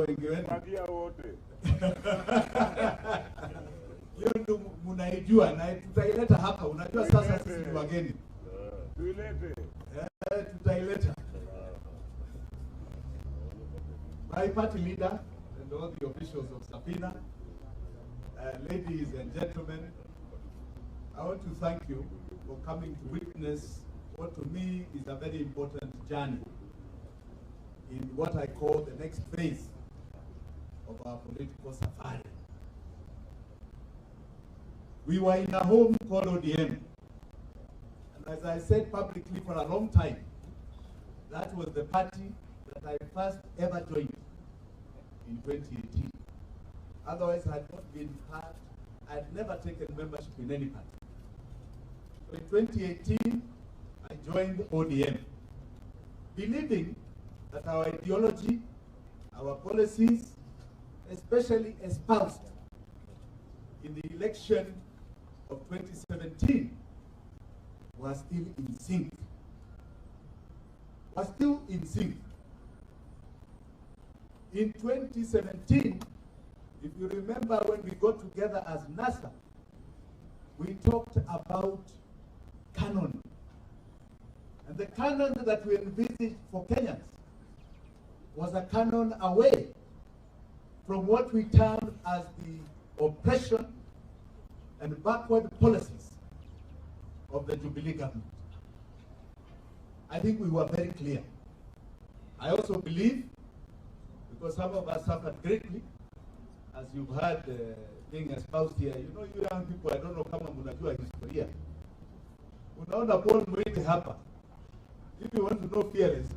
wengi wenu. Magia wote. Hiyo ndio mnaijua na tutaileta hapa. Unajua sasa sisi ni wageni. Tuilete. Tutaileta. My party leader and all the officials of Safina, ladies and gentlemen, I want to thank you for coming to witness what to me is a very important journey in what I call the next phase of our political safari. We were in a home called ODM, and as I said publicly for a long time, that was the party that I first ever joined in 2018. Otherwise, I had not been part, I had never taken membership in any party. So in 2018, I joined ODM, believing that our ideology, our policies, especially espoused in the election of 2017, were still in sync. Was still in sync. In 2017, if you remember when we got together as NASA, we talked about canon. And the canon that we envisaged for Kenyans was a canon away from what we termed as the oppression and backward policies of the Jubilee government. I think we were very clear. I also believe, because some of us suffered greatly, as you've heard being espoused here. You know, you young people, I don't know kama mnajua historia. Unaona Paul Mwite hapa. If you want to know fearless,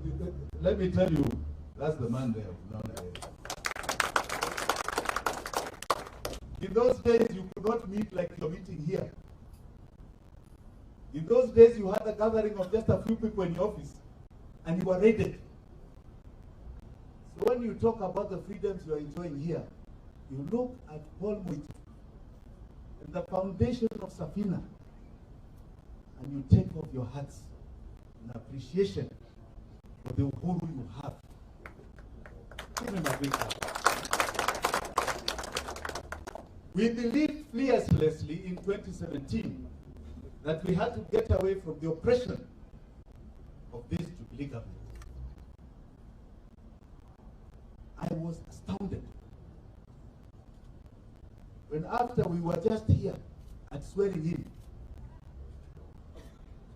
let me tell you, that's the man there. In those days, you could not meet like you're meeting here. In those days, you had a gathering of just a few people in your office, and you were raided. So when you talk about the freedoms you are enjoying here, you look at Paul Mwite and the foundation of Safina, and you take off your hats in appreciation for the uhuru you have. Give him a big hand. We believed fearlessly in 2017 that we had to get away from the oppression of this Jubilee government. I was astounded when after we were just here at swearing in,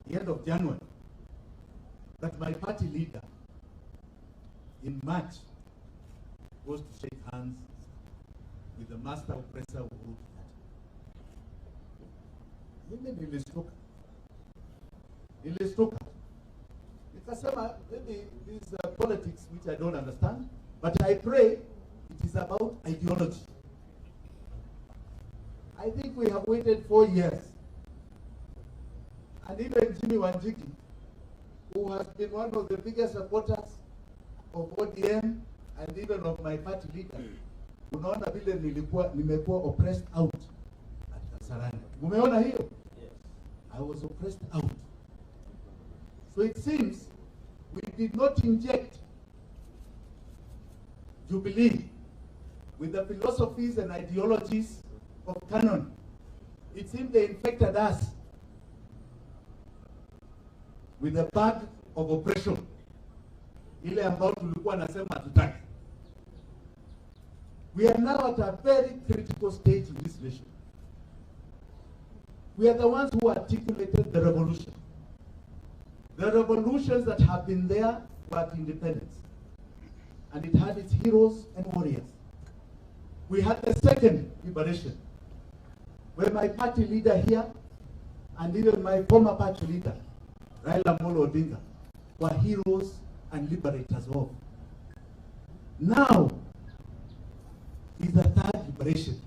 the end of January, that my party leader in March was to shake hands with the master oppressor who wrote that. Mimi nilistuka. Nikasema, maybe these politics which I don't understand, but I pray it is about ideology. I think we have waited 4 years. And even Jimmy Wanjigi, who has been one of the biggest supporters of ODM and even of my party leader, unaona vile nimekuwa oppressed out at Kasarani. Umeona hiyo? Yes. I was oppressed out. So it seems we did not inject Jubilee with the philosophies and ideologies of canon. It seems they infected us with the bag of oppression. Ile ambao tulikuwa nasema tutaki. We are now at a very critical stage in this nation. We are the ones who articulated the revolution. The revolutions that have been there were at independence. And it had its heroes and warriors. We had the second liberation, where my party leader here, and even my former party leader, Raila Amolo Odinga, were heroes and liberators of. Now is the third liberation.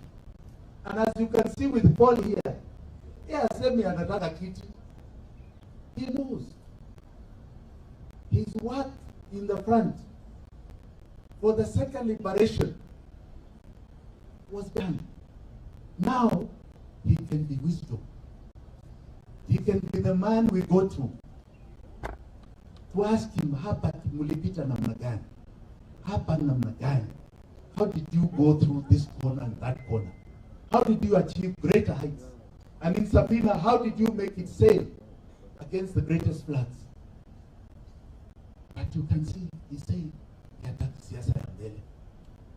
And as you can see with Paul here, Semi anataka kiti. He knows. His work in the front for the second liberation was done. Now he can be wisdom. He can be the man we go to ask him, hapa mulipita namna gani? Hapa namna gani? how did you go through this corner and that corner? How did you achieve greater heights? And in Safina, how did you make it sail against the greatest floods? But you can see, he's saying,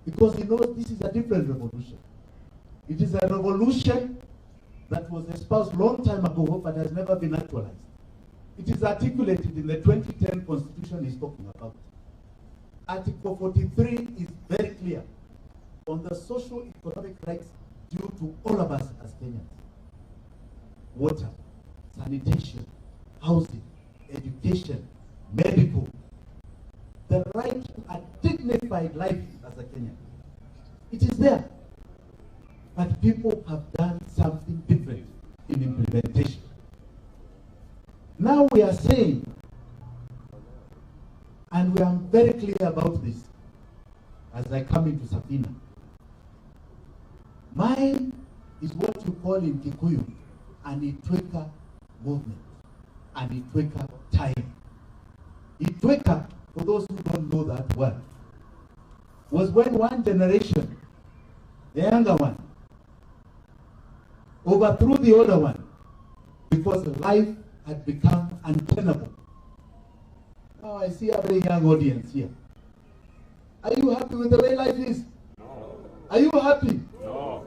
because he knows this is a different revolution. It is a revolution that was espoused long time ago, but has never been actualized. It is articulated in the 2010 Constitution he's talking about. Article 43 is very clear on the social economic rights due to all of us as Kenyans. Water, sanitation, housing, education, medical, the right to a dignified life as a Kenyan. It is there. But people have done something different in implementation. Now we are saying, and we are very clear about this as I come into Safina. Mine is what you call in Kikuyu an Itweka movement, an Itweka time. Itweka, for those who don't know that word, was when one generation, the younger one, overthrew the older one because life had become untenable. Now I see a very young audience here. Are you happy with the way life is? No. Are you happy? No.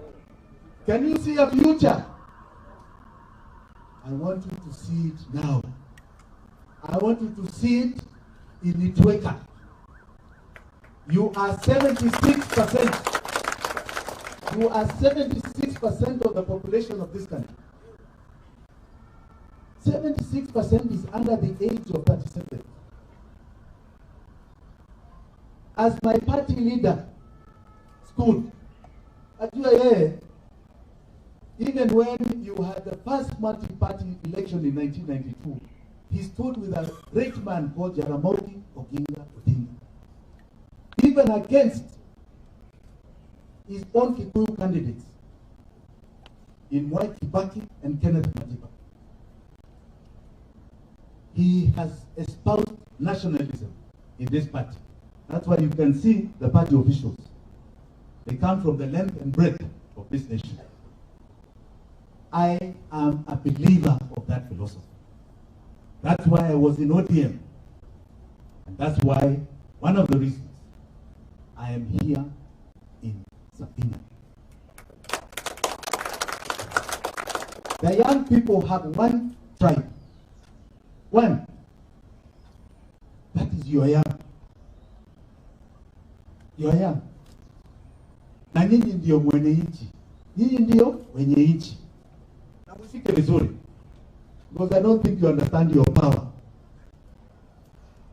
Can you see a future? I want you to see it now. I want you to see it in Itweka. You are 76%. You are 76% of the population of this country. 76% is under the age of 37. As my party leader stood, even when you had the first multi-party election in 1992, he stood with a great man called Jaramogi Oginga Odinga, even against his own Kikuyu candidates in Mwai Kibaki and Kenneth Matiba. He has espoused nationalism in this party. That's why you can see the party officials. They come from the length and breadth of this nation. I am a believer of that philosophy. That's why I was in ODM. And that's why, one of the reasons, I am here in Safina. The young people have one tribe. One. That is your young. Your young. Na nyinyi ndio mwenye nchi. Nyinyi ndio wenye nchi. Na mshike vizuri. Because I don't think you understand your power.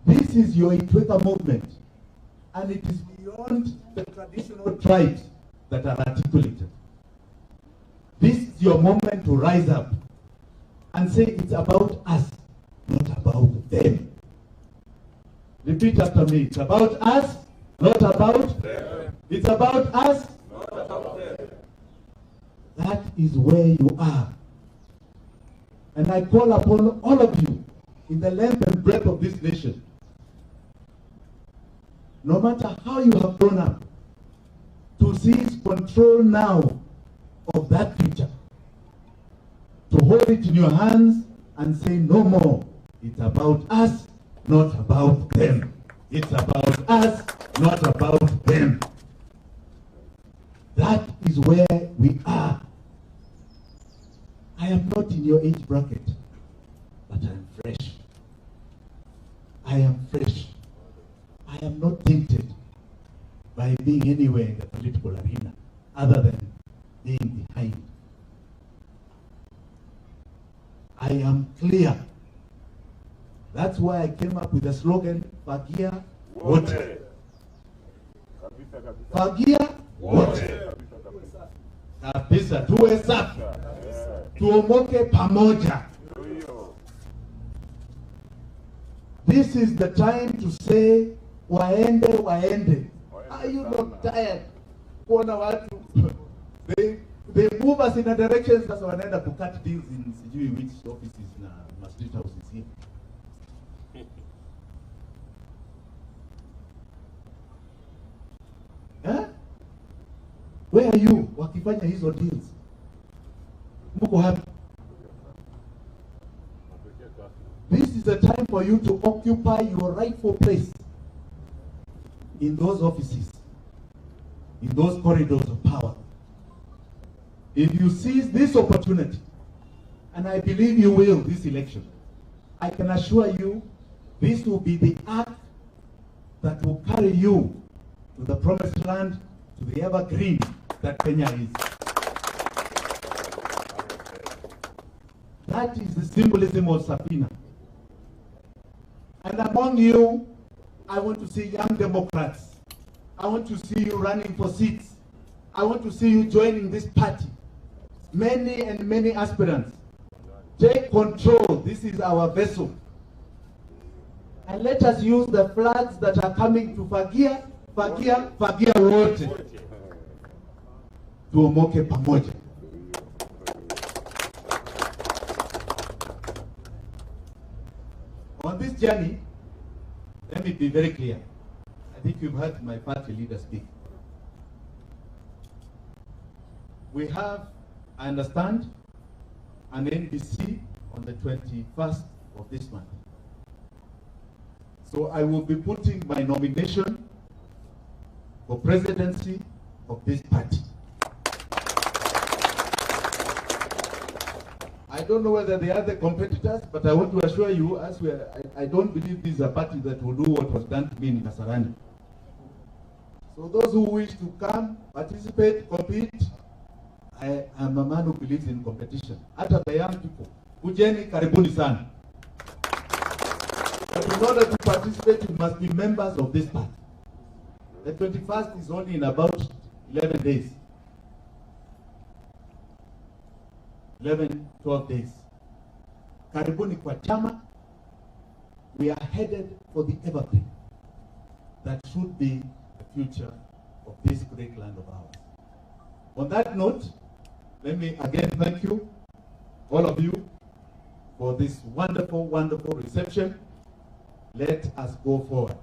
This is your Itweka movement. And it is beyond the traditional tribes that are articulated. This is your moment to rise up and say it's about us, not about them. Repeat after me. It's about us, not about them. It's about us, not about them. That is where you are. And I call upon all of you in the length and breadth of this nation, no matter how you have grown up, to seize control now of that future, to hold it in your hands and say no more. It's about us, not about them. It's about us, not about them. That is where we are. I am not in your age bracket, but I am fresh. I am fresh. I am not tainted by being anywhere in the political arena other than being behind. I am clear. That's why I came up with the slogan, Fagia Wote. Fagia Wote. Kabisa, tuwe safi. Tuomoke pamoja. This is the time to say, waende, waende. Are you not tired? Kuona watu, they move us in a direction, sasa wanaenda to cut deals in sijui which offices na street houses here. Huh? Where are you wakifanya hizo deals? Mko hapa. This is the time for you to occupy your rightful place in those offices, in those corridors of power. If you seize this opportunity, and I believe you will this election, I can assure you this will be the arc that will carry you to the promised land, to the evergreen that Kenya is. That is the symbolism of Safina. And among you, I want to see young Democrats. I want to see you running for seats. I want to see you joining this party. Many and many aspirants. Take control. This is our vessel. And let us use the flags that are coming to Fagia wote. Tuomoke pamoja. On this journey, let me be very clear. I think you've heard my party leader speak. We have, I understand, an NBC on the 21st of this month. So I will be putting my nomination for presidency of this party. I don't know whether they are the competitors, but I want to assure you, as we are, I don't believe this is a party that will do what was done to me in Kasarani. So those who wish to come, participate, compete, I am a man who believes in competition. Hata the young people, kujeni karibuni sana. But in order to participate, you must be members of this party. The 21st is only in about 11 days. 11, 12 days. Karibuni kwa chama. We are headed for the evergreen. That should be the future of this great land of ours. On that note, let me again thank you, all of you, for this wonderful, wonderful reception. Let us go forward.